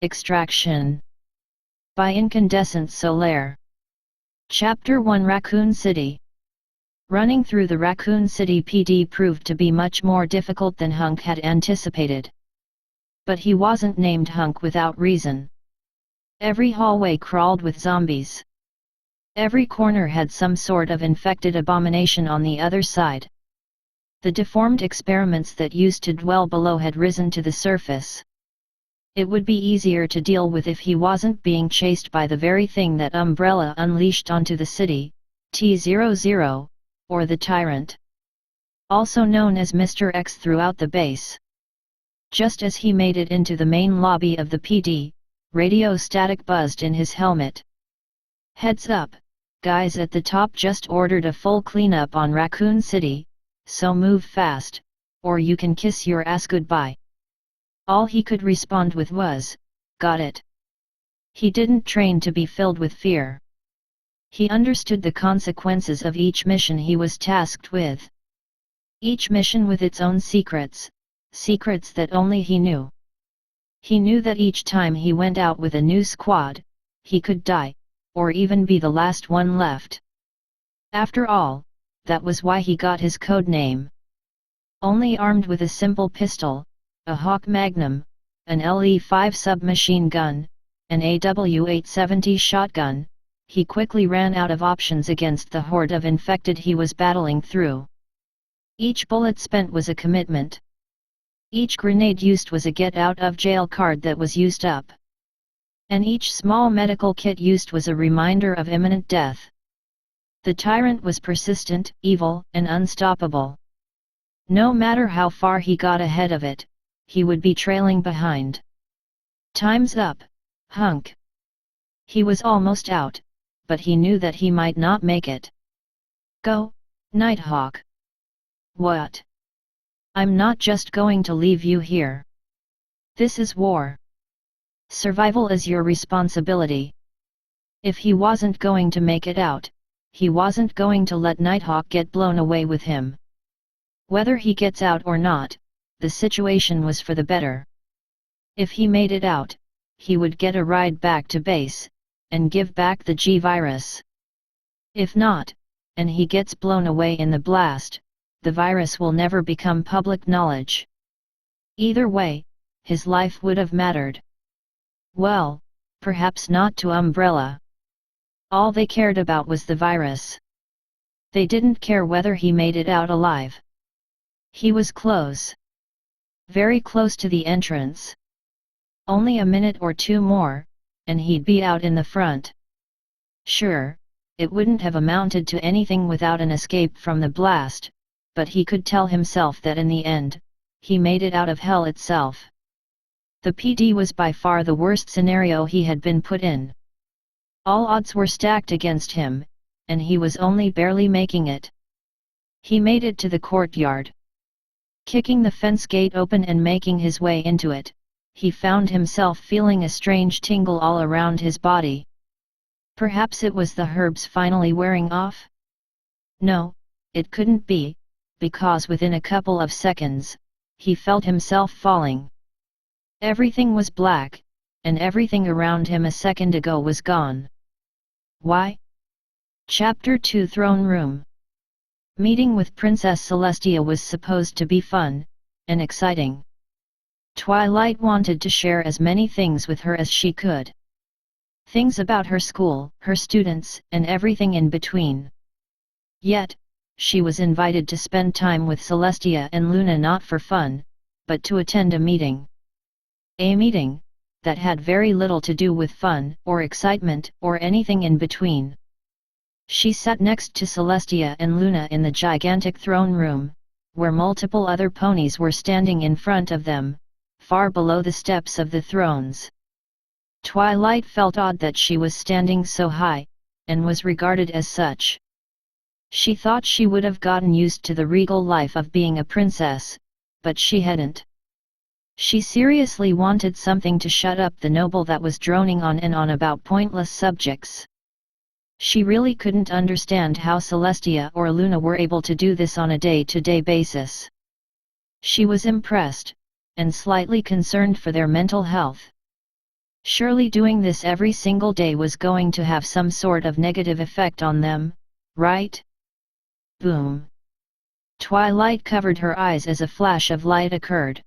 Extraction by Incandescence Solaire. Chapter 1 Raccoon City. Running through the Raccoon City PD proved to be much more difficult than Hunk had anticipated. But he wasn't named Hunk without reason. Every hallway crawled with zombies. Every corner had some sort of infected abomination on the other side. The deformed experiments that used to dwell below had risen to the surface. It would be easier to deal with if he wasn't being chased by the very thing that Umbrella unleashed onto the city, T-00, or the Tyrant. Also known as Mr. X throughout the base. Just as he made it into the main lobby of the PD, radio static buzzed in his helmet. Heads up, guys at the top just ordered a full cleanup on Raccoon City, so move fast, or you can kiss your ass goodbye. All he could respond with was, "Got it." He didn't train to be filled with fear. He understood the consequences of each mission he was tasked with. Each mission with its own secrets, secrets that only he knew. He knew that each time he went out with a new squad, he could die, or even be the last one left. After all, that was why he got his code name. Only armed with a simple pistol, a Hawk Magnum, an LE-5 submachine gun, an AW-870 shotgun, he quickly ran out of options against the horde of infected he was battling through. Each bullet spent was a commitment. Each grenade used was a get-out-of-jail card that was used up. And each small medical kit used was a reminder of imminent death. The Tyrant was persistent, evil, and unstoppable. No matter how far he got ahead of it, he would be trailing behind. Time's up, Hunk. He was almost out, but he knew that he might not make it. Go, Nighthawk. What? I'm not just going to leave you here. This is war. Survival is your responsibility. If he wasn't going to make it out, he wasn't going to let Nighthawk get blown away with him. Whether he gets out or not, the situation was for the better. If he made it out, he would get a ride back to base, and give back the G-Virus. If not, and he gets blown away in the blast, the virus will never become public knowledge. Either way, his life would have mattered. Well, perhaps not to Umbrella. All they cared about was the virus. They didn't care whether he made it out alive. He was close. Very close to the entrance. Only a minute or two more, and he'd be out in the front. Sure, it wouldn't have amounted to anything without an escape from the blast, but he could tell himself that in the end, he made it out of hell itself. The PD was by far the worst scenario he had been put in. All odds were stacked against him, and he was only barely making it. He made it to the courtyard. Kicking the fence gate open and making his way into it, he found himself feeling a strange tingle all around his body. Perhaps it was the herbs finally wearing off? No, it couldn't be, because within a couple of seconds, he felt himself falling. Everything was black, and everything around him a second ago was gone. Why? Chapter 2 Throne Room. Meeting with Princess Celestia was supposed to be fun, and exciting. Twilight wanted to share as many things with her as she could. Things about her school, her students, and everything in between. Yet, she was invited to spend time with Celestia and Luna not for fun, but to attend a meeting. A meeting that had very little to do with fun, or excitement, or anything in between. She sat next to Celestia and Luna in the gigantic throne room, where multiple other ponies were standing in front of them, far below the steps of the thrones. Twilight felt odd that she was standing so high, and was regarded as such. She thought she would have gotten used to the regal life of being a princess, but she hadn't. She seriously wanted something to shut up the noble that was droning on and on about pointless subjects. She really couldn't understand how Celestia or Luna were able to do this on a day-to-day basis. She was impressed, and slightly concerned for their mental health. Surely doing this every single day was going to have some sort of negative effect on them, right? Boom. Twilight covered her eyes as a flash of light occurred.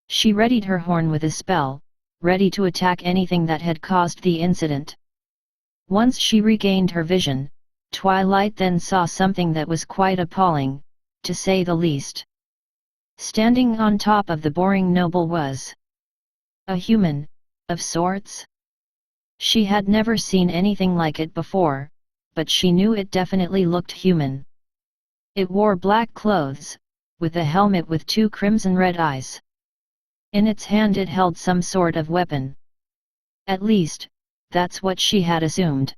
She readied her horn with a spell, ready to attack anything that had caused the incident. Once she regained her vision, Twilight then saw something that was quite appalling, to say the least. Standing on top of the boring noble was a human, of sorts. She had never seen anything like it before, but she knew it definitely looked human. It wore black clothes, with a helmet with two crimson-red eyes. In its hand it held some sort of weapon. At least, that's what she had assumed.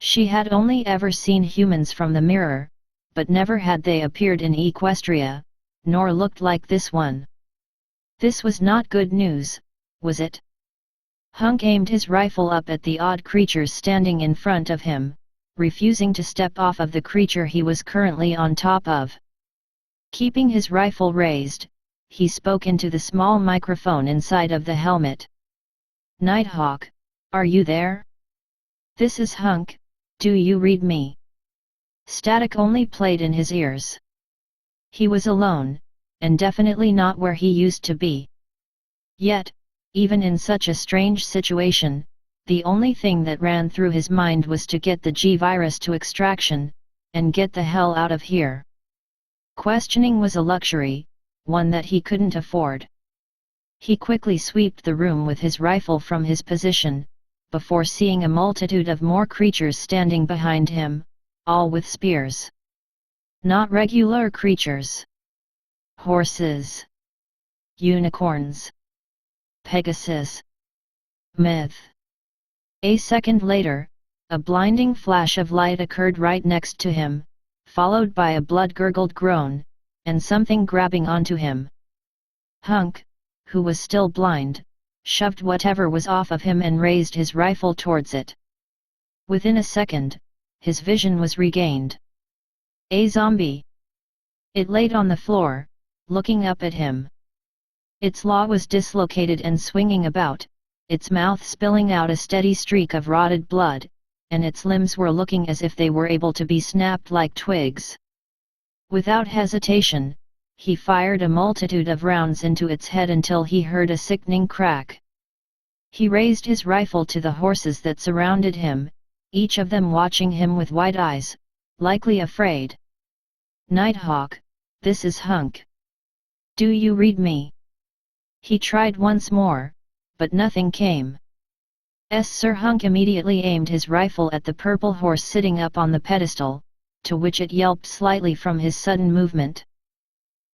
She had only ever seen humans from the mirror, but never had they appeared in Equestria, nor looked like this one. This was not good news, was it? Hunk aimed his rifle up at the odd creatures standing in front of him, refusing to step off of the creature he was currently on top of. Keeping his rifle raised, he spoke into the small microphone inside of the helmet. "Nighthawk, are you there? This is Hunk, do you read me?" Static only played in his ears. He was alone, and definitely not where he used to be. Yet, even in such a strange situation, the only thing that ran through his mind was to get the G-virus to extraction, and get the hell out of here. Questioning was a luxury, one that he couldn't afford. He quickly swept the room with his rifle from his position, before seeing a multitude of more creatures standing behind him, all with spears. Not regular creatures. Horses. Unicorns. Pegasus. Myth. A second later, a blinding flash of light occurred right next to him, followed by a blood-gurgled groan, and something grabbing onto him. Hunk, who was still blind, shoved whatever was off of him and raised his rifle towards it. Within a second, his vision was regained. A zombie. It laid on the floor, looking up at him. Its jaw was dislocated and swinging about, its mouth spilling out a steady streak of rotted blood, and its limbs were looking as if they were able to be snapped like twigs. Without hesitation, he fired a multitude of rounds into its head until he heard a sickening crack. He raised his rifle to the horses that surrounded him, each of them watching him with wide eyes, likely afraid. "Nighthawk, this is Hunk. Do you read me?" He tried once more, but nothing came. Sir Hunk immediately aimed his rifle at the purple horse sitting up on the pedestal, to which it yelped slightly from his sudden movement.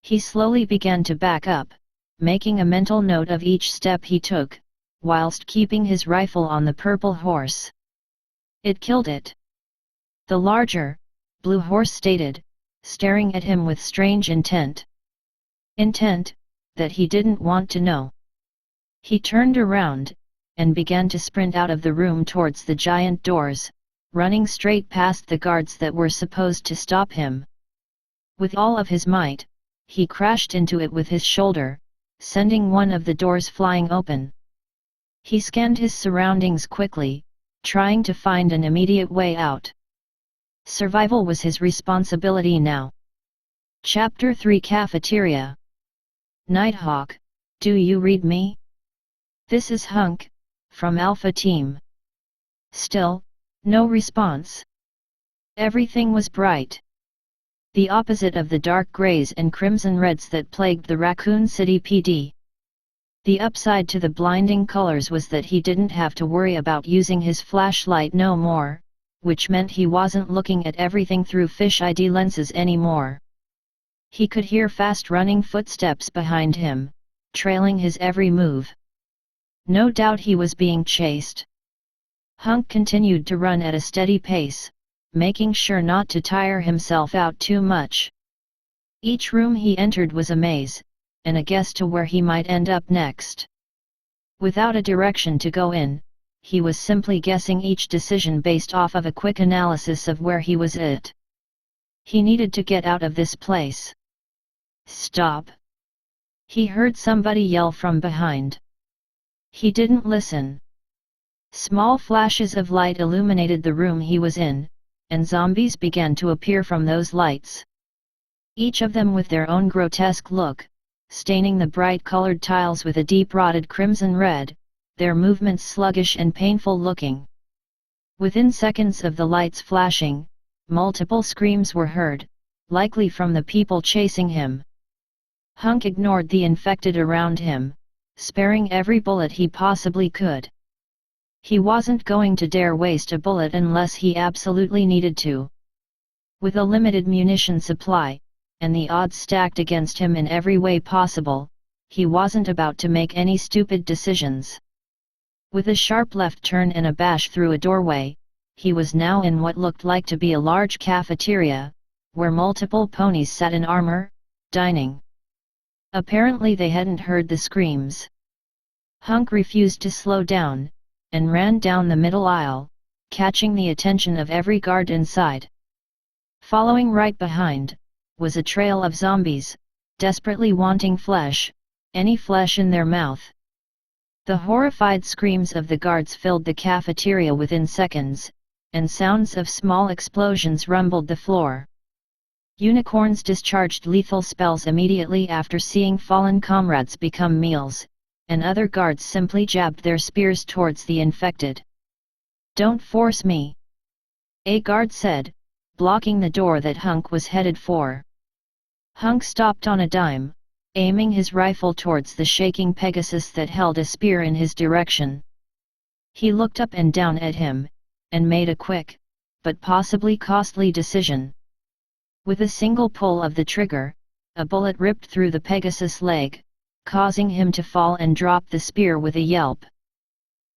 He slowly began to back up, making a mental note of each step he took, whilst keeping his rifle on the purple horse. It killed it. The larger, blue horse stated, staring at him with strange intent. Intent that he didn't want to know. He turned around, and began to sprint out of the room towards the giant doors, running straight past the guards that were supposed to stop him. With all of his might, he crashed into it with his shoulder, sending one of the doors flying open. He scanned his surroundings quickly, trying to find an immediate way out. Survival was his responsibility now. Chapter 3 Cafeteria. "Nighthawk, do you read me? This is Hunk, from Alpha Team." Still, no response. Everything was bright. The opposite of the dark grays and crimson reds that plagued the Raccoon City PD. The upside to the blinding colors was that he didn't have to worry about using his flashlight no more, which meant he wasn't looking at everything through fisheye lenses anymore. He could hear fast-running footsteps behind him, trailing his every move. No doubt he was being chased. Hunk continued to run at a steady pace, making sure not to tire himself out too much. Each room he entered was a maze, and a guess to where he might end up next. Without a direction to go in, he was simply guessing each decision based off of a quick analysis of where he was at. He needed to get out of this place. "Stop!" He heard somebody yell from behind. He didn't listen. Small flashes of light illuminated the room he was in, and zombies began to appear from those lights. Each of them with their own grotesque look, staining the bright-colored tiles with a deep-rotted crimson red, their movements sluggish and painful looking. Within seconds of the lights flashing, multiple screams were heard, likely from the people chasing him. Hunk ignored the infected around him, sparing every bullet he possibly could. He wasn't going to dare waste a bullet unless he absolutely needed to. With a limited munition supply, and the odds stacked against him in every way possible, he wasn't about to make any stupid decisions. With a sharp left turn and a bash through a doorway, he was now in what looked like to be a large cafeteria, where multiple ponies sat in armor, dining. Apparently they hadn't heard the screams. Hunk refused to slow down, and ran down the middle aisle, catching the attention of every guard inside. Following right behind, was a trail of zombies, desperately wanting flesh, any flesh in their mouth. The horrified screams of the guards filled the cafeteria within seconds, and sounds of small explosions rumbled the floor. Unicorns discharged lethal spells immediately after seeing fallen comrades become meals, and other guards simply jabbed their spears towards the infected. "Don't force me," a guard said, blocking the door that Hunk was headed for. Hunk stopped on a dime, aiming his rifle towards the shaking Pegasus that held a spear in his direction. He looked up and down at him, and made a quick, but possibly costly decision. With a single pull of the trigger, a bullet ripped through the Pegasus' leg, causing him to fall and drop the spear with a yelp.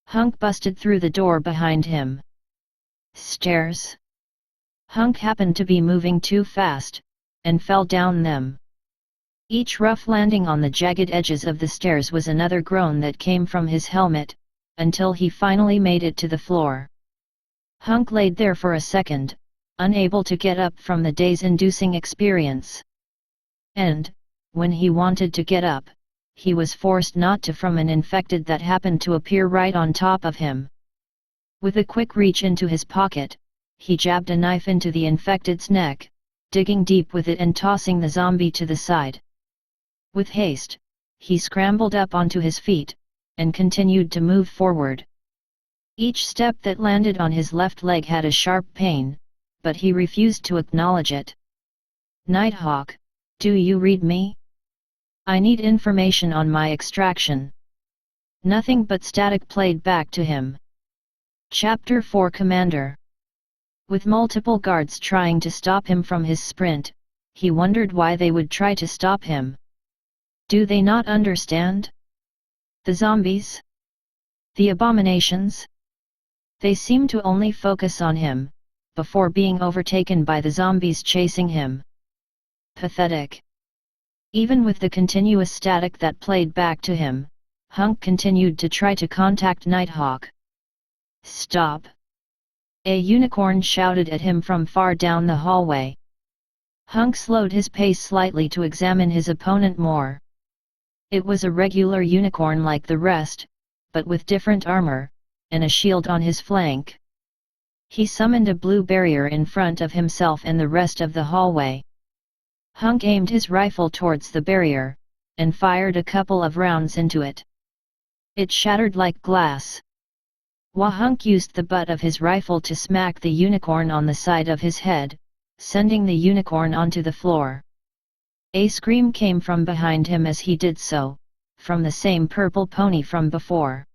Hunk busted through the door behind him. Stairs. Hunk happened to be moving too fast, and fell down them. Each rough landing on the jagged edges of the stairs was another groan that came from his helmet, until he finally made it to the floor. Hunk laid there for a second, unable to get up from the daze-inducing experience. And, when he wanted to get up, he was forced not to from an infected that happened to appear right on top of him. With a quick reach into his pocket, he jabbed a knife into the infected's neck, digging deep with it and tossing the zombie to the side. With haste, he scrambled up onto his feet, and continued to move forward. Each step that landed on his left leg had a sharp pain, but he refused to acknowledge it. "Nighthawk, do you read me? I need information on my extraction." Nothing but static played back to him. Chapter 4 Commander. With multiple guards trying to stop him from his sprint, he wondered why they would try to stop him. Do they not understand? The zombies? The abominations? They seem to only focus on him, before being overtaken by the zombies chasing him. Pathetic. Even with the continuous static that played back to him, Hunk continued to try to contact Nighthawk. "Stop!" a unicorn shouted at him from far down the hallway. Hunk slowed his pace slightly to examine his opponent more. It was a regular unicorn like the rest, but with different armor, and a shield on his flank. He summoned a blue barrier in front of himself and the rest of the hallway. Hunk aimed his rifle towards the barrier, and fired a couple of rounds into it. It shattered like glass. Hunk used the butt of his rifle to smack the unicorn on the side of his head, sending the unicorn onto the floor. A scream came from behind him as he did so, from the same purple pony from before.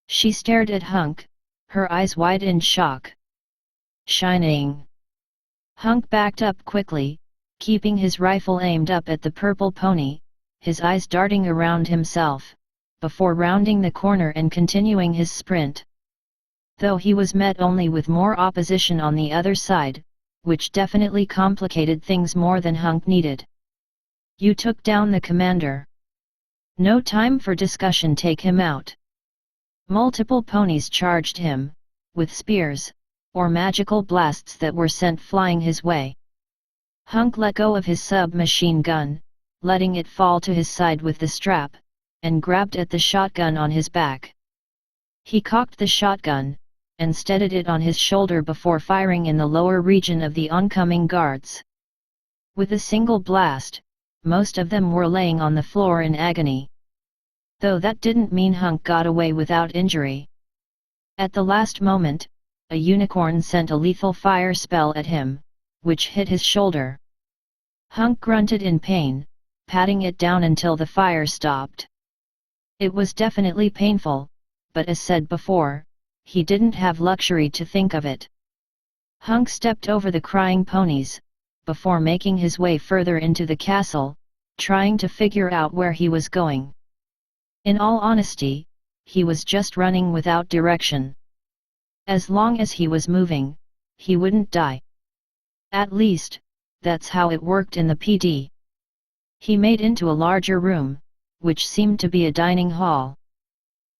She stared at Hunk, her eyes wide in shock. "Shining!" Hunk backed up quickly, keeping his rifle aimed up at the purple pony, his eyes darting around himself, before rounding the corner and continuing his sprint. Though he was met only with more opposition on the other side, which definitely complicated things more than Hunk needed. "You took down the commander. No time for discussion, take him out." Multiple ponies charged him, with spears, or magical blasts that were sent flying his way. Hunk let go of his submachine gun, letting it fall to his side with the strap, and grabbed at the shotgun on his back. He cocked the shotgun, and steadied it on his shoulder before firing in the lower region of the oncoming guards. With a single blast, most of them were laying on the floor in agony. Though that didn't mean Hunk got away without injury. At the last moment, a unicorn sent a lethal fire spell at him, which hit his shoulder. Hunk grunted in pain, patting it down until the fire stopped. It was definitely painful, but as said before, he didn't have luxury to think of it. Hunk stepped over the crying ponies, before making his way further into the castle, trying to figure out where he was going. In all honesty, he was just running without direction. As long as he was moving, he wouldn't die. At least, that's how it worked in the PD. He made into a larger room, which seemed to be a dining hall.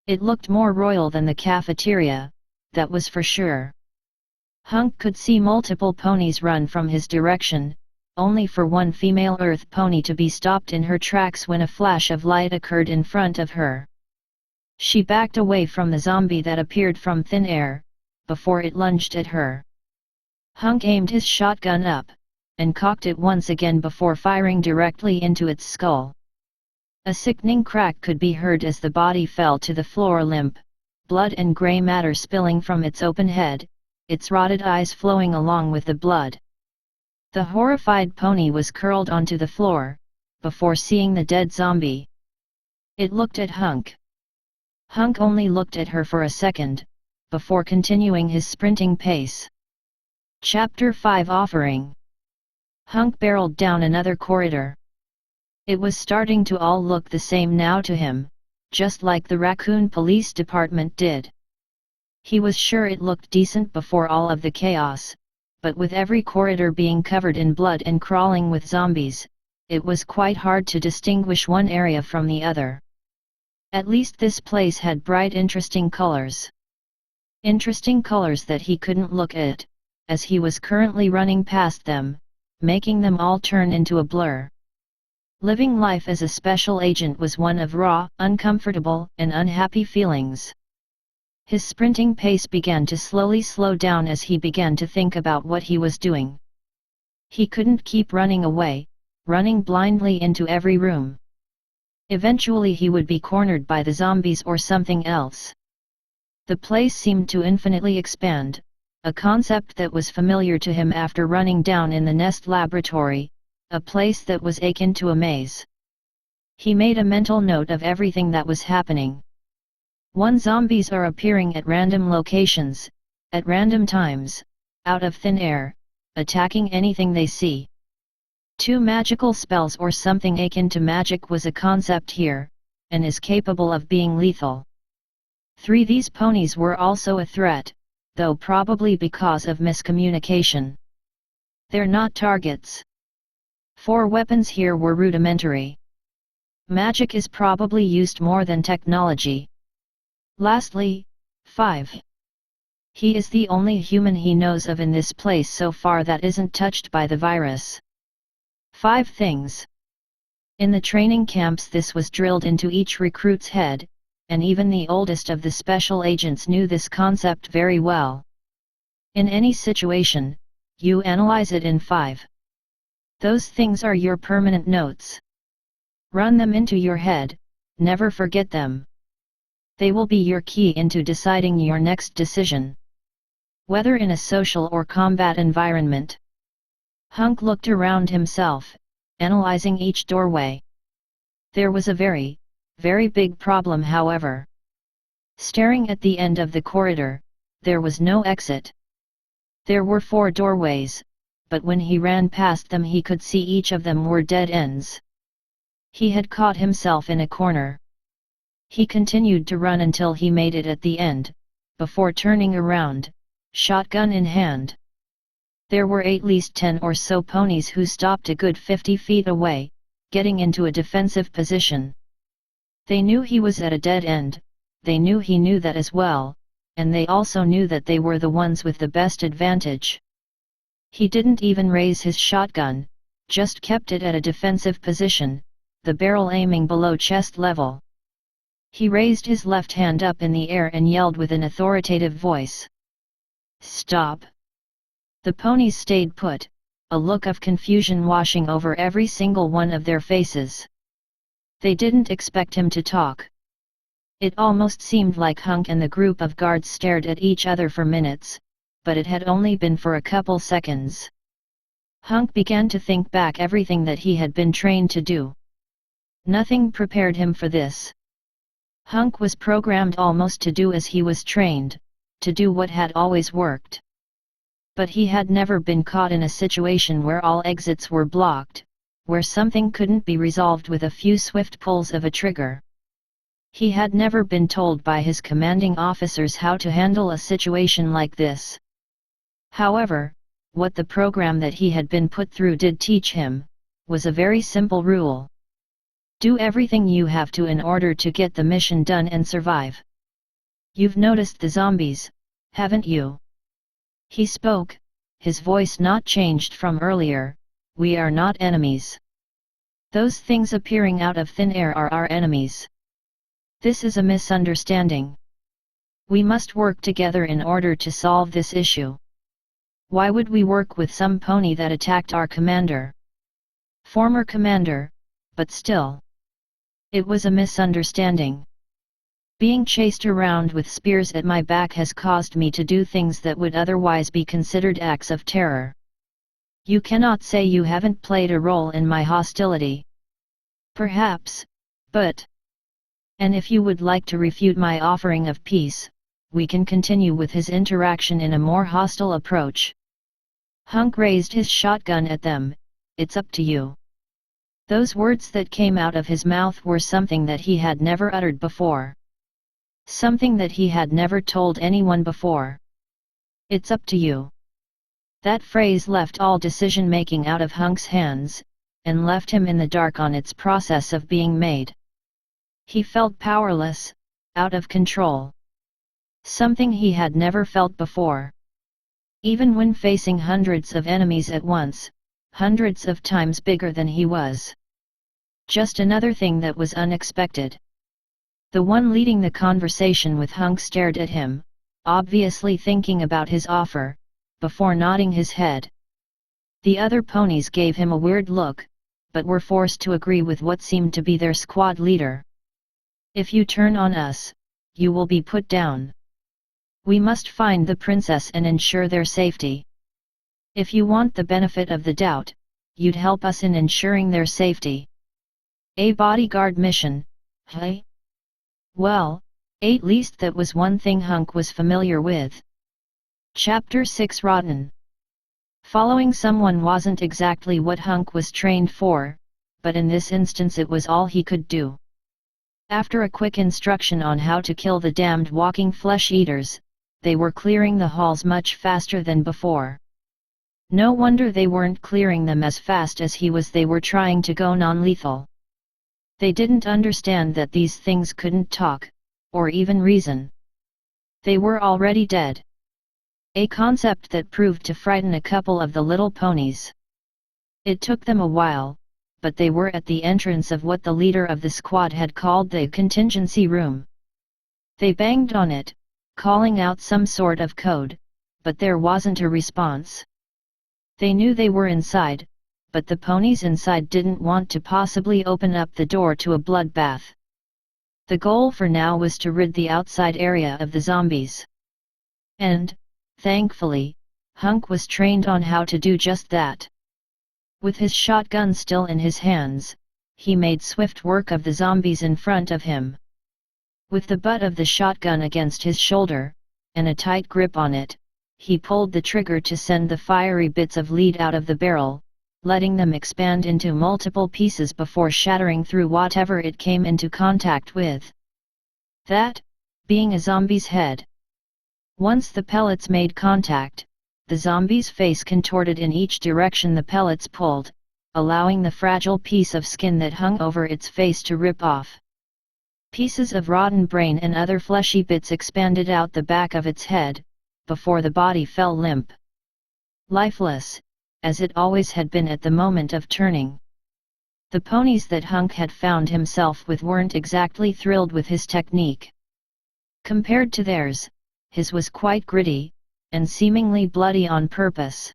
It looked more royal than the cafeteria, that was for sure. Hunk could see multiple ponies run from his direction, only for one female Earth pony to be stopped in her tracks when a flash of light occurred in front of her. She backed away from the zombie that appeared from thin air, before it lunged at her. Hunk aimed his shotgun up, and cocked it once again before firing directly into its skull. A sickening crack could be heard as the body fell to the floor limp, blood and grey matter spilling from its open head, its rotted eyes flowing along with the blood. The horrified pony was curled onto the floor, before seeing the dead zombie. It looked at Hunk. Hunk only looked at her for a second, before continuing his sprinting pace. Chapter 5 Offering. Hunk barreled down another corridor. It was starting to all look the same now to him, just like the Raccoon Police Department did. He was sure it looked decent before all of the chaos, but with every corridor being covered in blood and crawling with zombies, it was quite hard to distinguish one area from the other. At least this place had bright interesting colors. Interesting colors that he couldn't look at, as he was currently running past them, making them all turn into a blur. Living life as a special agent was one of raw, uncomfortable, and unhappy feelings. His sprinting pace began to slowly slow down as he began to think about what he was doing. He couldn't keep running away, running blindly into every room. Eventually he would be cornered by the zombies or something else. The place seemed to infinitely expand, a concept that was familiar to him after running down in the Nest laboratory, a place that was akin to a maze. He made a mental note of everything that was happening. 1. Zombies are appearing at random locations, at random times, out of thin air, attacking anything they see. 2. Magical spells or something akin to magic was a concept here, and is capable of being lethal. 3. These ponies were also a threat, though probably because of miscommunication. They're not targets. 4. Weapons here were rudimentary. Magic is probably used more than technology. Lastly, 5. He is the only human he knows of in this place so far that isn't touched by the virus. 5 things. In the training camps this was drilled into each recruit's head, and even the oldest of the special agents knew this concept very well. In any situation, you analyze it in 5. Those things are your permanent notes. Run them into your head, never forget them. They will be your key into deciding your next decision. Whether in a social or combat environment. Hunk looked around himself, analyzing each doorway. There was a very, very big problem, however. Staring at the end of the corridor, there was no exit. There were 4 doorways, but when he ran past them he could see each of them were dead ends. He had caught himself in a corner. He continued to run until he made it at the end, before turning around, shotgun in hand. There were at least 10 or so ponies who stopped a good 50 feet away, getting into a defensive position. They knew he was at a dead end, they knew he knew that as well, and they also knew that they were the ones with the best advantage. He didn't even raise his shotgun, just kept it at a defensive position, the barrel aiming below chest level. He raised his left hand up in the air and yelled with an authoritative voice. "Stop!" The ponies stayed put, a look of confusion washing over every single one of their faces. They didn't expect him to talk. It almost seemed like Hunk and the group of guards stared at each other for minutes, but it had only been for a couple seconds. Hunk began to think back everything that he had been trained to do. Nothing prepared him for this. Hunk was programmed almost to do as he was trained, to do what had always worked. But he had never been caught in a situation where all exits were blocked, where something couldn't be resolved with a few swift pulls of a trigger. He had never been told by his commanding officers how to handle a situation like this. However, what the program that he had been put through did teach him, was a very simple rule. Do everything you have to in order to get the mission done and survive. You've noticed the zombies, haven't you? He spoke, his voice not changed from earlier. We are not enemies. Those things appearing out of thin air are our enemies. This is a misunderstanding. We must work together in order to solve this issue. Why would we work with some pony that attacked our commander? Former commander, but still. It was a misunderstanding. Being chased around with spears at my back has caused me to do things that would otherwise be considered acts of terror. You cannot say you haven't played a role in my hostility. Perhaps, but... And if you would like to refute my offering of peace, we can continue with his interaction in a more hostile approach. Hunk raised his shotgun at them. It's up to you. Those words that came out of his mouth were something that he had never uttered before. Something that he had never told anyone before. It's up to you. That phrase left all decision-making out of Hunk's hands, and left him in the dark on its process of being made. He felt powerless, out of control. Something he had never felt before. Even when facing hundreds of enemies at once, hundreds of times bigger than he was. Just another thing that was unexpected. The one leading the conversation with Hunk stared at him, obviously thinking about his offer, before nodding his head. The other ponies gave him a weird look, but were forced to agree with what seemed to be their squad leader. If you turn on us, you will be put down. We must find the princess and ensure their safety. If you want the benefit of the doubt, you'd help us in ensuring their safety. A bodyguard mission, hey? Well, at least that was one thing Hunk was familiar with. Chapter 6 Rotten. Following someone wasn't exactly what Hunk was trained for, but in this instance it was all he could do. After a quick instruction on how to kill the damned walking flesh-eaters, they were clearing the halls much faster than before. No wonder they weren't clearing them as fast as he was. They were trying to go non-lethal. They didn't understand that these things couldn't talk, or even reason. They were already dead. A concept that proved to frighten a couple of the little ponies. It took them a while, but they were at the entrance of what the leader of the squad had called the contingency room. They banged on it, calling out some sort of code, but there wasn't a response. They knew they were inside, but the ponies inside didn't want to possibly open up the door to a bloodbath. The goal for now was to rid the outside area of the zombies. And, thankfully, Hunk was trained on how to do just that. With his shotgun still in his hands, he made swift work of the zombies in front of him. With the butt of the shotgun against his shoulder, and a tight grip on it, he pulled the trigger to send the fiery bits of lead out of the barrel, letting them expand into multiple pieces before shattering through whatever it came into contact with. That, being a zombie's head. Once the pellets made contact, the zombie's face contorted in each direction the pellets pulled, allowing the fragile piece of skin that hung over its face to rip off. Pieces of rotten brain and other fleshy bits expanded out the back of its head, before the body fell limp. Lifeless, as it always had been at the moment of turning. The ponies that Hunk had found himself with weren't exactly thrilled with his technique. Compared to theirs, his was quite gritty, and seemingly bloody on purpose.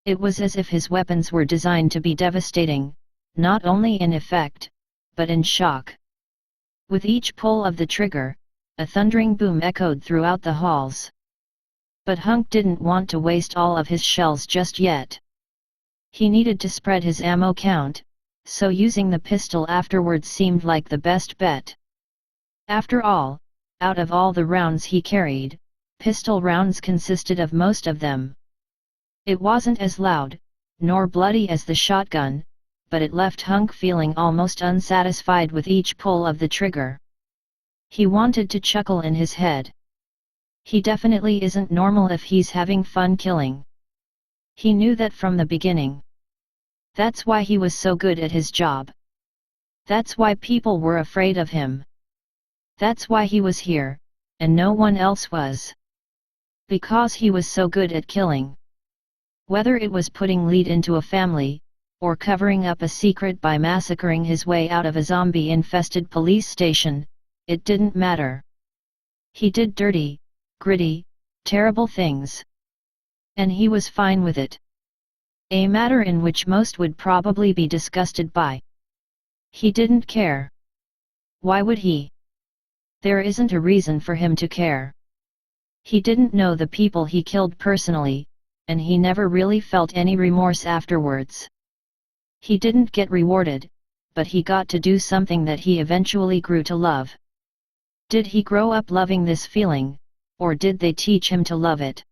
It was as if his weapons were designed to be devastating, not only in effect, but in shock. With each pull of the trigger, a thundering boom echoed throughout the halls. But Hunk didn't want to waste all of his shells just yet. He needed to spread his ammo count, so using the pistol afterwards seemed like the best bet. After all, out of all the rounds he carried, pistol rounds consisted of most of them. It wasn't as loud, nor bloody as the shotgun, but it left Hunk feeling almost unsatisfied with each pull of the trigger. He wanted to chuckle in his head. He definitely isn't normal if he's having fun killing. He knew that from the beginning. That's why he was so good at his job. That's why people were afraid of him. That's why he was here, and no one else was. Because he was so good at killing. Whether it was putting lead into a family, or covering up a secret by massacring his way out of a zombie-infested police station, it didn't matter. He did dirty, gritty, terrible things. And he was fine with it. A matter in which most would probably be disgusted by. He didn't care. Why would he? There isn't a reason for him to care. He didn't know the people he killed personally, and he never really felt any remorse afterwards. He didn't get rewarded, but he got to do something that he eventually grew to love. Did he grow up loving this feeling, or did they teach him to love it?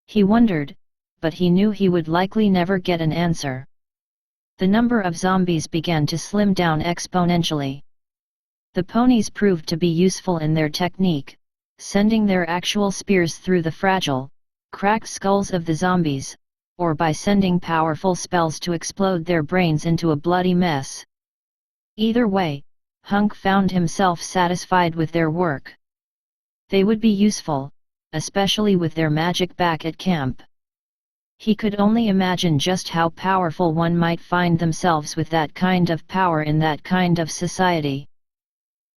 He wondered, but he knew he would likely never get an answer. The number of zombies began to slim down exponentially. The ponies proved to be useful in their technique, sending their actual spears through the fragile, cracked skulls of the zombies, or by sending powerful spells to explode their brains into a bloody mess. Either way, Hunk found himself satisfied with their work. They would be useful, especially with their magic back at camp. He could only imagine just how powerful one might find themselves with that kind of power in that kind of society.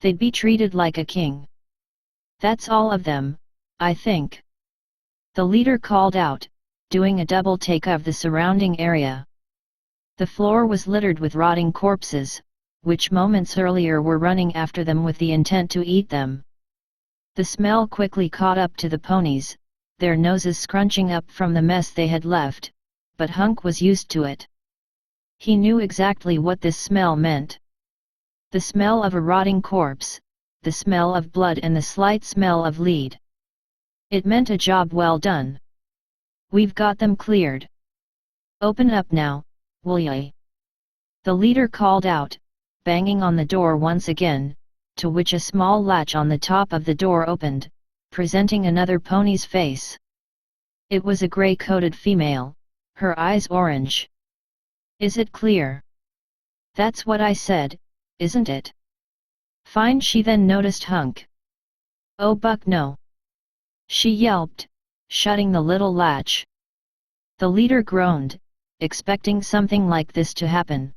They'd be treated like a king. That's all of them, I think. The leader called out, doing a double take of the surrounding area. The floor was littered with rotting corpses, which moments earlier were running after them with the intent to eat them. The smell quickly caught up to the ponies, their noses scrunching up from the mess they had left, but Hunk was used to it. He knew exactly what this smell meant. The smell of a rotting corpse, the smell of blood and the slight smell of lead. It meant a job well done. We've got them cleared. Open up now, will ye? The leader called out, banging on the door once again, to which a small latch on the top of the door opened, presenting another pony's face. It was a gray-coated female, her eyes orange. Is it clear? That's what I said, isn't it? Fine. She then noticed Hunk. Oh buck no! She yelped, shutting the little latch. The leader groaned, expecting something like this to happen.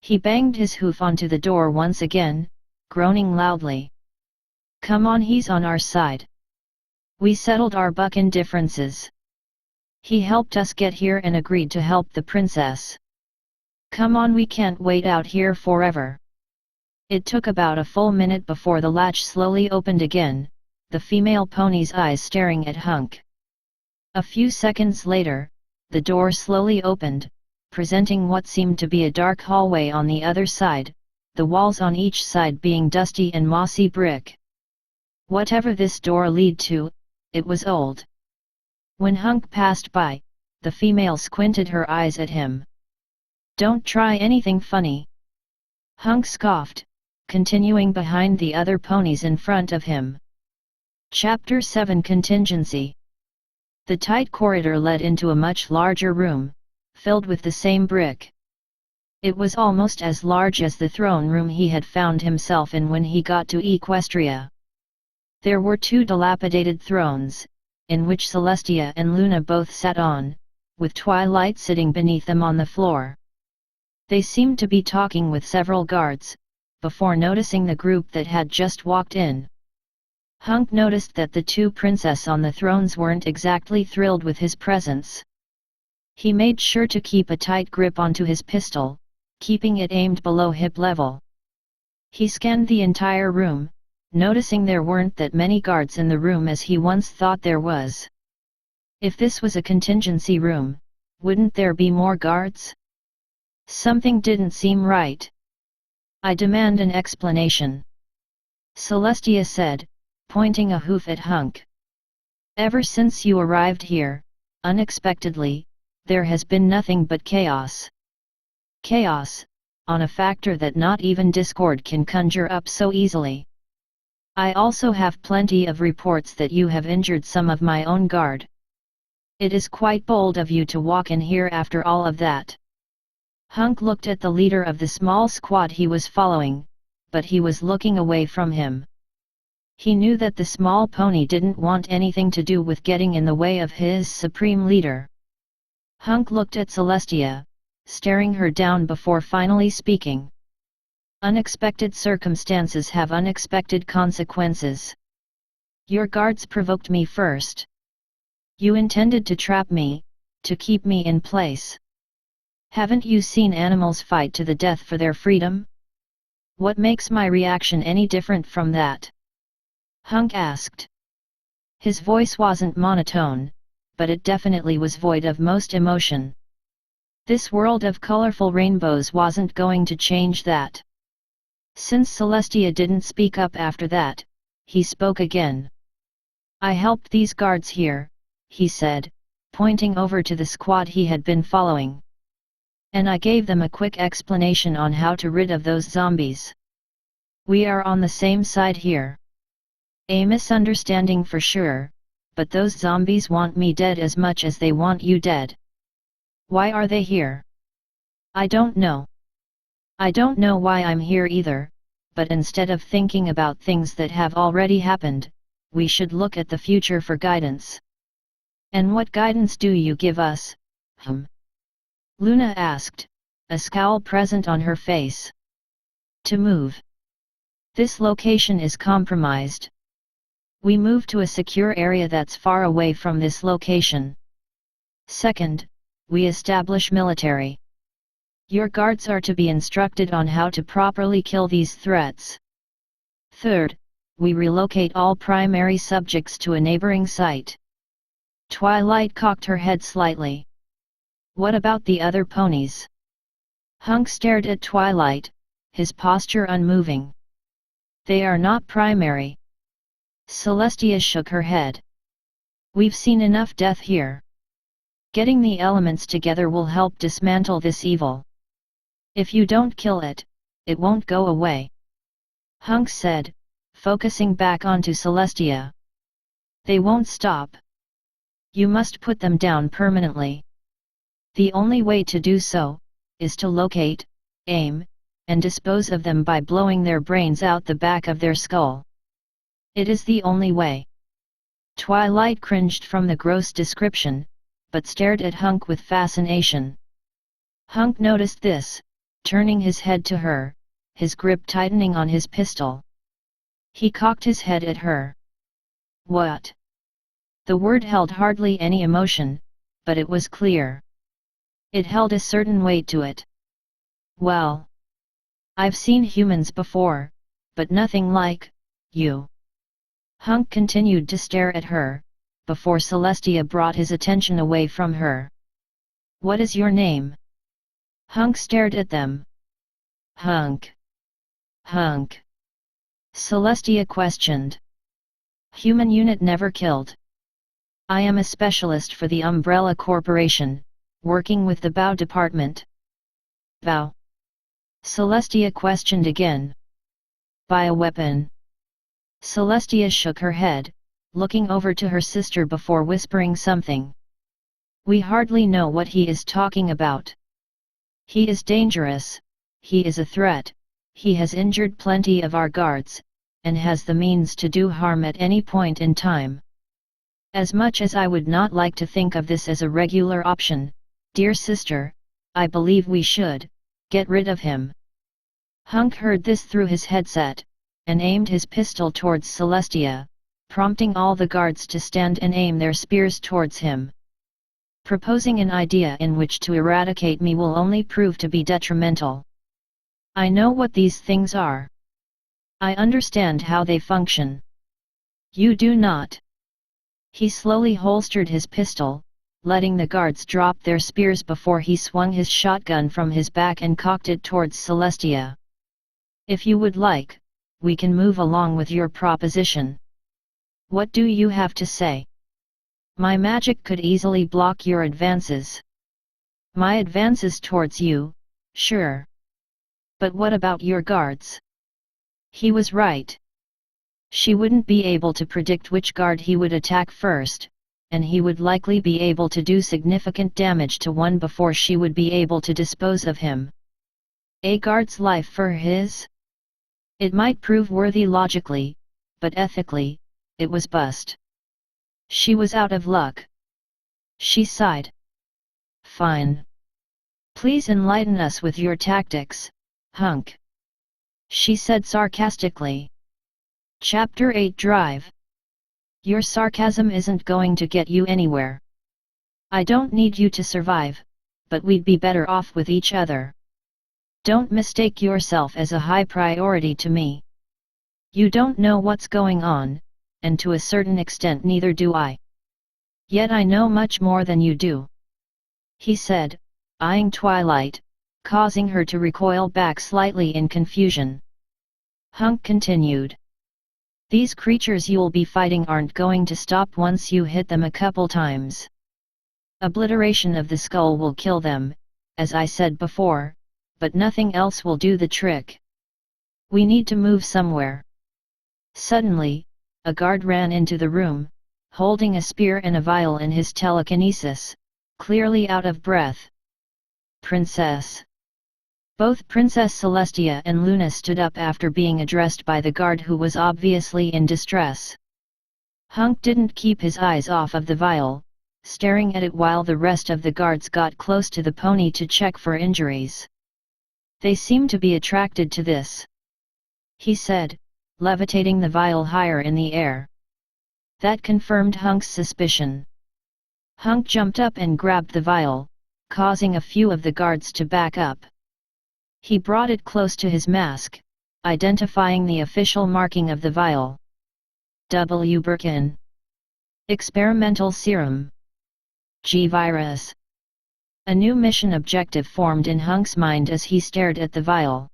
He banged his hoof onto the door once again, groaning loudly. Come on, he's on our side. We settled our buckin' differences. He helped us get here and agreed to help the princess. Come on, we can't wait out here forever. It took about a full minute before the latch slowly opened again, the female pony's eyes staring at Hunk. A few seconds later, the door slowly opened, presenting what seemed to be a dark hallway on the other side, the walls on each side being dusty and mossy brick. Whatever this door led to, it was old. When Hunk passed by, the female squinted her eyes at him. Don't try anything funny. Hunk scoffed, continuing behind the other ponies in front of him. Chapter 7 Contingency. The tight corridor led into a much larger room, filled with the same brick. It was almost as large as the throne room he had found himself in when he got to Equestria. There were 2 dilapidated thrones, in which Celestia and Luna both sat on, with Twilight sitting beneath them on the floor. They seemed to be talking with several guards, before noticing the group that had just walked in. Hunk noticed that the two princesses on the thrones weren't exactly thrilled with his presence. He made sure to keep a tight grip onto his pistol, keeping it aimed below hip level. He scanned the entire room, noticing there weren't that many guards in the room as he once thought there was. If this was a contingency room, wouldn't there be more guards? Something didn't seem right. I demand an explanation, Celestia said, pointing a hoof at Hunk. Ever since you arrived here, unexpectedly, there has been nothing but chaos. Chaos, on a factor that not even Discord can conjure up so easily. I also have plenty of reports that you have injured some of my own guard. It is quite bold of you to walk in here after all of that. Hunk looked at the leader of the small squad he was following, but he was looking away from him. He knew that the small pony didn't want anything to do with getting in the way of his supreme leader. Hunk looked at Celestia, staring her down before finally speaking. Unexpected circumstances have unexpected consequences. Your guards provoked me first. You intended to trap me, to keep me in place. Haven't you seen animals fight to the death for their freedom? What makes my reaction any different from that? Hunk asked. His voice wasn't monotone, but it definitely was void of most emotion. This world of colorful rainbows wasn't going to change that. Since Celestia didn't speak up after that, he spoke again. I helped these guards here, he said, pointing over to the squad he had been following. And I gave them a quick explanation on how to rid of those zombies. We are on the same side here. A misunderstanding for sure, but those zombies want me dead as much as they want you dead. Why are they here? I don't know. I don't know why I'm here either, but instead of thinking about things that have already happened, we should look at the future for guidance. And what guidance do you give us, Luna asked, a scowl present on her face. To move. This location is compromised. We move to a secure area that's far away from this location. Second, we establish military. Your guards are to be instructed on how to properly kill these threats. Third, we relocate all primary subjects to a neighboring site. Twilight cocked her head slightly. What about the other ponies? Hunk stared at Twilight, his posture unmoving. They are not primary. Celestia shook her head. We've seen enough death here. Getting the elements together will help dismantle this evil. If you don't kill it, it won't go away. Hunk said, focusing back onto Celestia. They won't stop. You must put them down permanently. The only way to do so, is to locate, aim, and dispose of them by blowing their brains out the back of their skull. It is the only way. Twilight cringed from the gross description, but stared at Hunk with fascination. Hunk noticed this, turning his head to her, his grip tightening on his pistol. He cocked his head at her. What? The word held hardly any emotion, but it was clear. It held a certain weight to it. Well, I've seen humans before, but nothing like you. Hunk continued to stare at her, before Celestia brought his attention away from her. What is your name? Hunk stared at them. Hunk. Hunk. Celestia questioned. Human unit never killed. I am a specialist for the Umbrella Corporation, working with the Bow Department. Bow? Celestia questioned again. Bioweapon. Celestia shook her head, looking over to her sister before whispering something. We hardly know what he is talking about. He is dangerous, he is a threat, he has injured plenty of our guards, and has the means to do harm at any point in time. As much as I would not like to think of this as a regular option, dear sister, I believe we should, Get rid of him. Hunk heard this through his headset, and aimed his pistol towards Celestia, prompting all the guards to stand and aim their spears towards him. Proposing an idea in which to eradicate me will only prove to be detrimental. I know what these things are. I understand how they function. You do not. He slowly holstered his pistol, letting the guards drop their spears before he swung his shotgun from his back and cocked it towards Celestia. If you would like, we can move along with your proposition. What do you have to say? My magic could easily block your advances. My advances towards you, sure. But what about your guards? He was right. She wouldn't be able to predict which guard he would attack first, and he would likely be able to do significant damage to one before she would be able to dispose of him. A guard's life for his? It might prove worthy logically, but ethically, it was bust. She was out of luck. She sighed. Fine. Please enlighten us with your tactics, Hunk. She said sarcastically. Chapter 8 Drive. Your sarcasm isn't going to get you anywhere. I don't need you to survive, but we'd be better off with each other. Don't mistake yourself as a high priority to me. You don't know what's going on, and to a certain extent neither do I. Yet I know much more than you do. He said, eyeing Twilight, causing her to recoil back slightly in confusion. Hunk continued. These creatures you'll be fighting aren't going to stop once you hit them a couple times. Obliteration of the skull will kill them, as I said before, but nothing else will do the trick. We need to move somewhere. Suddenly, a guard ran into the room, holding a spear and a vial in his telekinesis, clearly out of breath. Princess. Both Princess Celestia and Luna stood up after being addressed by the guard who was obviously in distress. Hunk didn't keep his eyes off of the vial, staring at it while the rest of the guards got close to the pony to check for injuries. They seemed to be attracted to this. He said, levitating the vial higher in the air. That confirmed Hunk's suspicion. Hunk jumped up and grabbed the vial, causing a few of the guards to back up. He brought it close to his mask, identifying the official marking of the vial. W. Birkin. Experimental Serum. G-Virus. A new mission objective formed in Hunk's mind as he stared at the vial.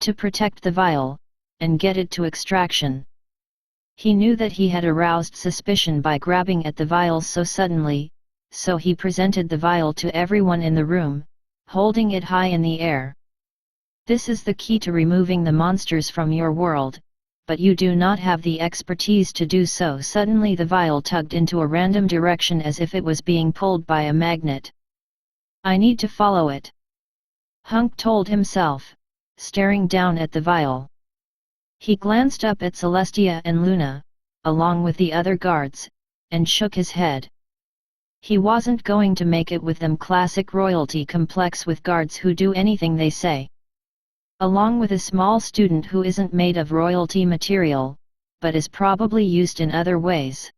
To protect the vial, and get it to extraction. He knew that he had aroused suspicion by grabbing at the vial so suddenly, so he presented the vial to everyone in the room, holding it high in the air. This is the key to removing the monsters from your world, but you do not have the expertise to do so. Suddenly the vial tugged into a random direction as if it was being pulled by a magnet. I need to follow it. Hunk told himself, staring down at the vial. He glanced up at Celestia and Luna, along with the other guards, and shook his head. He wasn't going to make it with them. Classic royalty complex with guards who do anything they say. Along with a small student who isn't made of royalty material, but is probably used in other ways.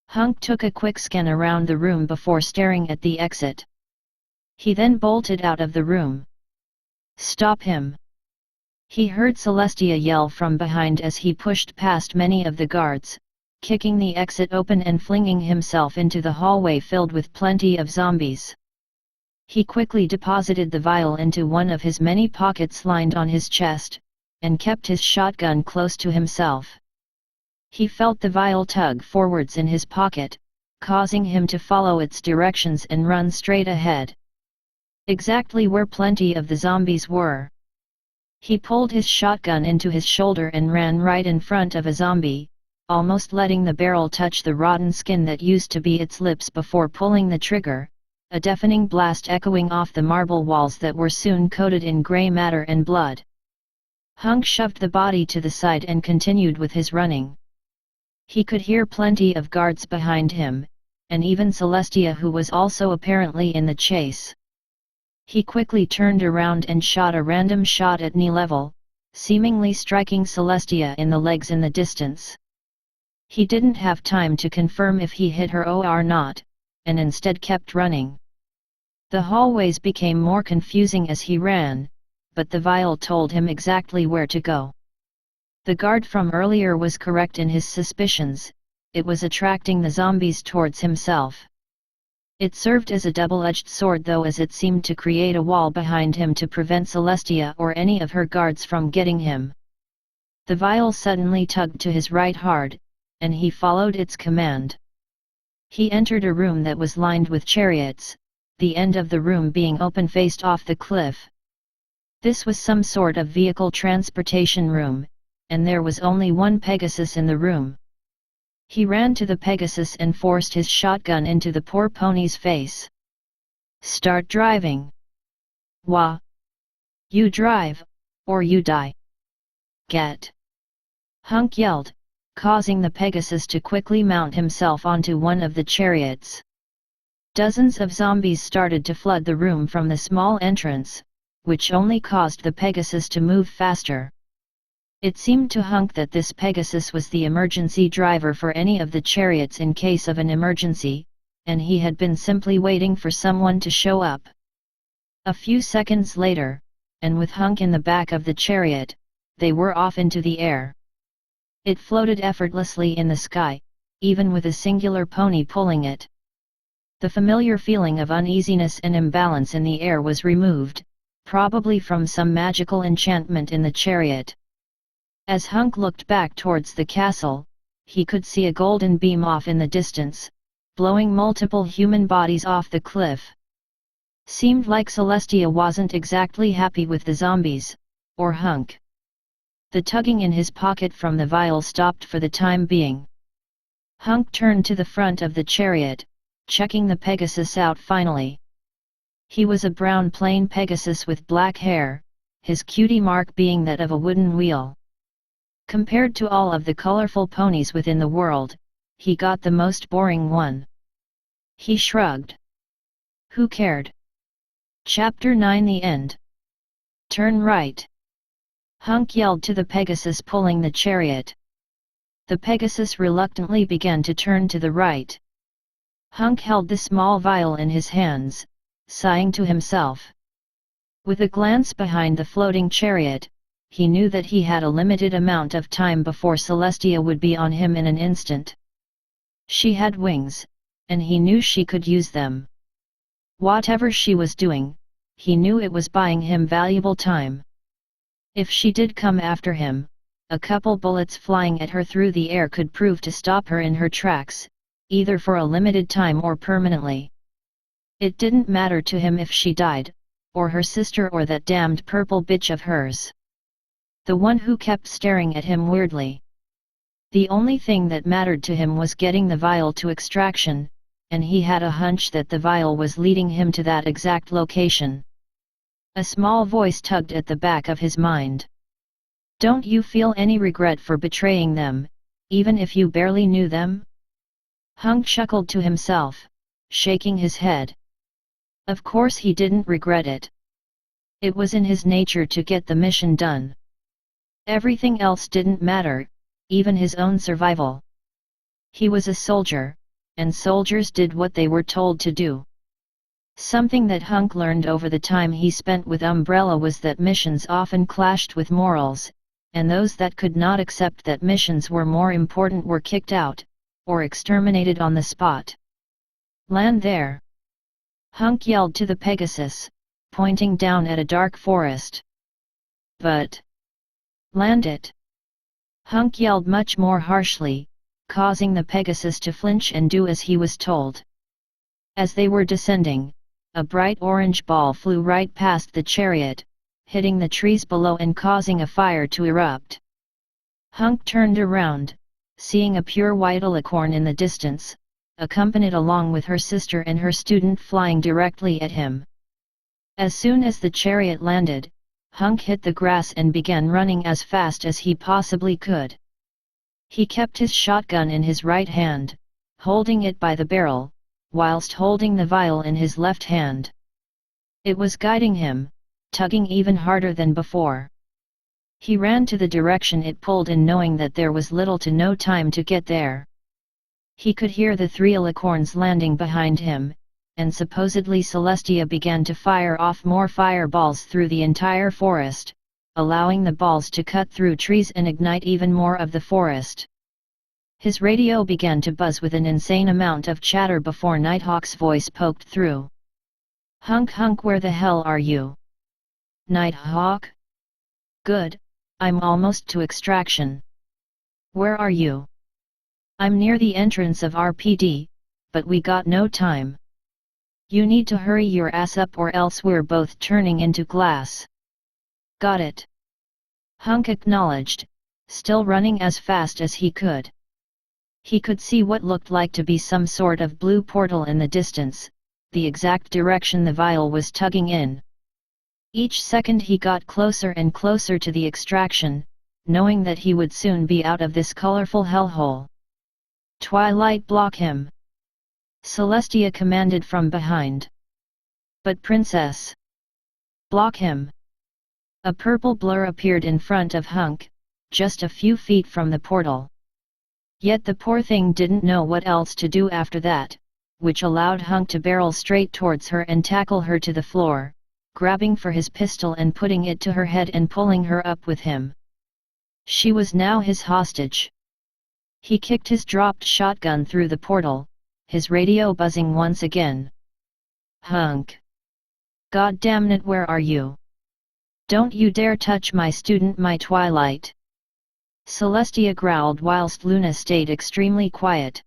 Hunk took a quick scan around the room before staring at the exit. He then bolted out of the room. Stop him! He heard Celestia yell from behind as he pushed past many of the guards, kicking the exit open and flinging himself into the hallway filled with plenty of zombies. He quickly deposited the vial into one of his many pockets lined on his chest, and kept his shotgun close to himself. He felt the vial tug forwards in his pocket, causing him to follow its directions and run straight ahead. Exactly where plenty of the zombies were. He pulled his shotgun into his shoulder and ran right in front of a zombie, almost letting the barrel touch the rotten skin that used to be its lips before pulling the trigger, a deafening blast echoing off the marble walls that were soon coated in grey matter and blood. Hunk shoved the body to the side and continued with his running. He could hear plenty of guards behind him, and even Celestia, who was also apparently in the chase. He quickly turned around and shot a random shot at knee level, seemingly striking Celestia in the legs in the distance. He didn't have time to confirm if he hit her or not, and instead kept running. The hallways became more confusing as he ran, but the vial told him exactly where to go. The guard from earlier was correct in his suspicions, it was attracting the zombies towards himself. It served as a double-edged sword though, as it seemed to create a wall behind him to prevent Celestia or any of her guards from getting him. The vial suddenly tugged to his right hard, and he followed its command. He entered a room that was lined with chariots, the end of the room being open faced off the cliff. This was some sort of vehicle transportation room, and there was only one Pegasus in the room. He ran to the Pegasus and forced his shotgun into the poor pony's face. "Start driving. Wah! You drive, or you die. Get!" Hunk yelled, causing the Pegasus to quickly mount himself onto one of the chariots. Dozens of zombies started to flood the room from the small entrance, which only caused the Pegasus to move faster. It seemed to Hunk that this Pegasus was the emergency driver for any of the chariots in case of an emergency, and he had been simply waiting for someone to show up. A few seconds later, and with Hunk in the back of the chariot, they were off into the air. It floated effortlessly in the sky, even with a singular pony pulling it. The familiar feeling of uneasiness and imbalance in the air was removed, probably from some magical enchantment in the chariot. As Hunk looked back towards the castle, he could see a golden beam off in the distance, blowing multiple human bodies off the cliff. Seemed like Celestia wasn't exactly happy with the zombies, or Hunk. The tugging in his pocket from the vial stopped for the time being. Hunk turned to the front of the chariot, checking the Pegasus out finally. He was a brown plain Pegasus with black hair, his cutie mark being that of a wooden wheel. Compared to all of the colorful ponies within the world, he got the most boring one. He shrugged. Who cared? Chapter 9 The End. Turn right. Hunk yelled to the Pegasus pulling the chariot. The Pegasus reluctantly began to turn to the right. Hunk held the small vial in his hands, sighing to himself. With a glance behind the floating chariot, he knew that he had a limited amount of time before Celestia would be on him in an instant. She had wings, and he knew she could use them. Whatever she was doing, he knew it was buying him valuable time. If she did come after him, a couple bullets flying at her through the air could prove to stop her in her tracks, either for a limited time or permanently. It didn't matter to him if she died, or her sister or that damned purple bitch of hers. The one who kept staring at him weirdly. The only thing that mattered to him was getting the vial to extraction, and he had a hunch that the vial was leading him to that exact location. A small voice tugged at the back of his mind. Don't you feel any regret for betraying them, even if you barely knew them? Hunk chuckled to himself, shaking his head. Of course he didn't regret it. It was in his nature to get the mission done. Everything else didn't matter, even his own survival. He was a soldier, and soldiers did what they were told to do. Something that Hunk learned over the time he spent with Umbrella was that missions often clashed with morals, and those that could not accept that missions were more important were kicked out, or exterminated on the spot. Land there! Hunk yelled to the Pegasus, pointing down at a dark forest. But land it! Hunk yelled much more harshly, causing the Pegasus to flinch and do as he was told. As they were descending, a bright orange ball flew right past the chariot, hitting the trees below and causing a fire to erupt. Hunk turned around, seeing a pure white alicorn in the distance, accompanied along with her sister and her student flying directly at him. As soon as the chariot landed, Hunk hit the grass and began running as fast as he possibly could. He kept his shotgun in his right hand, holding it by the barrel, whilst holding the vial in his left hand. It was guiding him, tugging even harder than before. He ran to the direction it pulled in, knowing that there was little to no time to get there. He could hear the 3 alicorns landing behind him, and supposedly Celestia began to fire off more fireballs through the entire forest, allowing the balls to cut through trees and ignite even more of the forest. His radio began to buzz with an insane amount of chatter before Nighthawk's voice poked through. Hunk, where the hell are you? Nighthawk? Good, I'm almost to extraction. Where are you? I'm near the entrance of RPD, but we got no time. You need to hurry your ass up or else we're both turning into glass. Got it. Hunk acknowledged, still running as fast as he could. He could see what looked like to be some sort of blue portal in the distance, the exact direction the vial was tugging in. Each second he got closer and closer to the extraction, knowing that he would soon be out of this colorful hellhole. Twilight, block him! Celestia commanded from behind. But Princess! Block him! A purple blur appeared in front of Hunk, just a few feet from the portal. Yet the poor thing didn't know what else to do after that, which allowed Hunk to barrel straight towards her and tackle her to the floor, grabbing for his pistol and putting it to her head and pulling her up with him. She was now his hostage. He kicked his dropped shotgun through the portal, his radio buzzing once again. Hunk! God damn it, where are you? Don't you dare touch my student, my Twilight! Celestia growled whilst Luna stayed extremely quiet.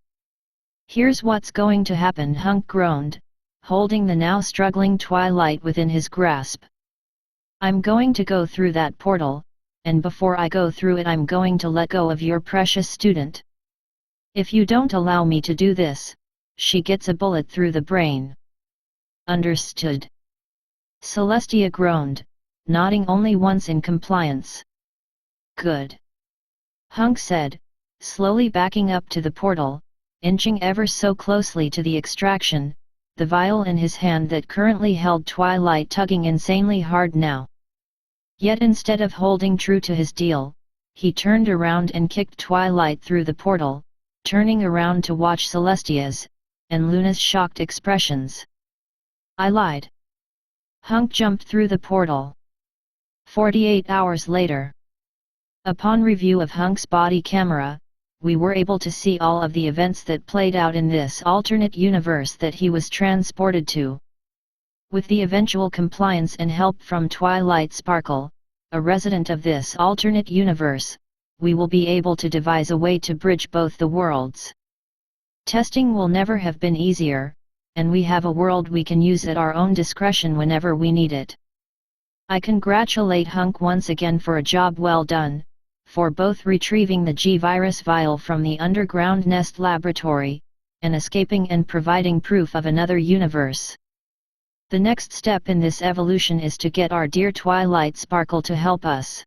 Here's what's going to happen, Hunk groaned, holding the now struggling Twilight within his grasp. I'm going to go through that portal, and before I go through it I'm going to let go of your precious student. If you don't allow me to do this, she gets a bullet through the brain. Understood. Celestia groaned, nodding only once in compliance. Good. Hunk said, slowly backing up to the portal, inching ever so closely to the extraction, the vial in his hand that currently held Twilight tugging insanely hard now. Yet instead of holding true to his deal, he turned around and kicked Twilight through the portal, turning around to watch Celestia's and Luna's shocked expressions. I lied. Hunk jumped through the portal. 48 hours later. Upon review of Hunk's body camera, we were able to see all of the events that played out in this alternate universe that he was transported to. With the eventual compliance and help from Twilight Sparkle, a resident of this alternate universe, we will be able to devise a way to bridge both the worlds. Testing will never have been easier, and we have a world we can use at our own discretion whenever we need it. I congratulate Hunk once again for a job well done, for both retrieving the G-Virus vial from the underground nest laboratory, and escaping and providing proof of another universe. The next step in this evolution is to get our dear Twilight Sparkle to help us.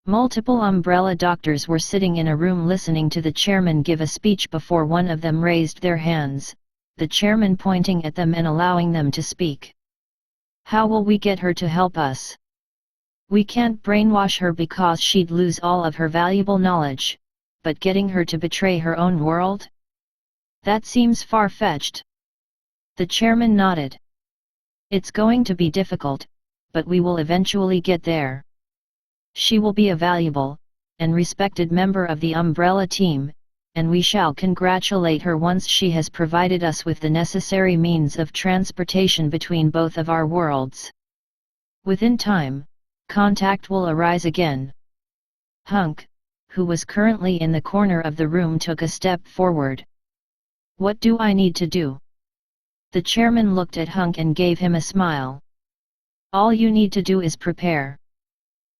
Multiple umbrella doctors were sitting in a room listening to the chairman give a speech before one of them raised their hands, the chairman pointing at them and allowing them to speak. How will we get her to help us? We can't brainwash her because she'd lose all of her valuable knowledge, but getting her to betray her own world? That seems far-fetched. The chairman nodded. It's going to be difficult, but we will eventually get there. She will be a valuable and respected member of the Umbrella team, and we shall congratulate her once she has provided us with the necessary means of transportation between both of our worlds. Within time, contact will arise again. Hunk, who was currently in the corner of the room, took a step forward. What do I need to do? The chairman looked at Hunk and gave him a smile. All you need to do is prepare.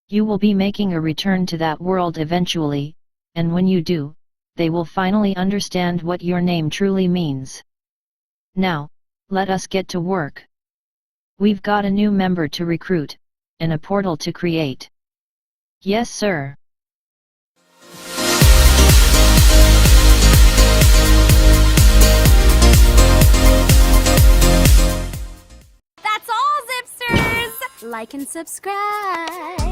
You will be making a return to that world eventually, and when you do, they will finally understand what your name truly means. Now, let us get to work. We've got a new member to recruit, and a portal to create. Yes, sir. That's all, Zip like and subscribe.